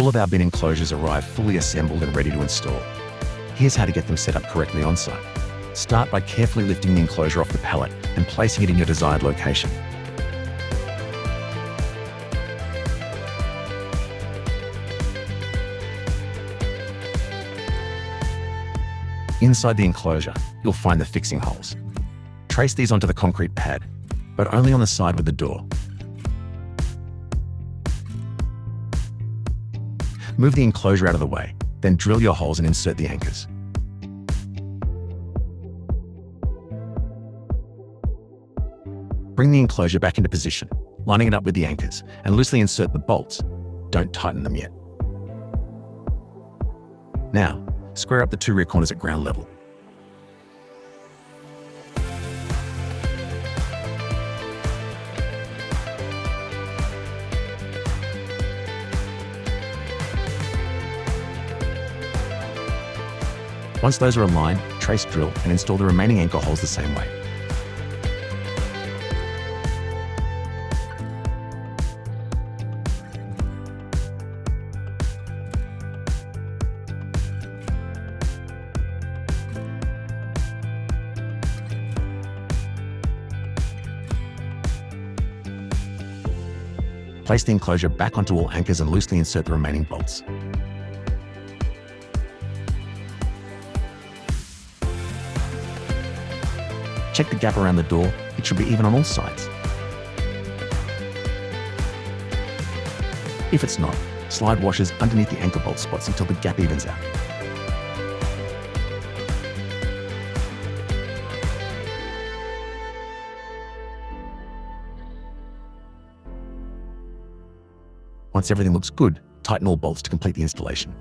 All of our bin enclosures arrive fully assembled and ready to install. Here's how to get them set up correctly on site. Start by carefully lifting the enclosure off the pallet and placing it in your desired location. Inside the enclosure, you'll find the fixing holes. Trace these onto the concrete pad, but only on the side with the door. Move the enclosure out of the way, then drill your holes and insert the anchors. Bring the enclosure back into position, lining it up with the anchors, and loosely insert the bolts. Don't tighten them yet. Now, square up the two rear corners at ground level. Once those are aligned, trace, drill, and install the remaining anchor holes the same way. Place the enclosure back onto all anchors and loosely insert the remaining bolts. Check the gap around the door. It should be even on all sides. If it's not, slide washers underneath the anchor bolt spots until the gap evens out. Once everything looks good, tighten all bolts to complete the installation.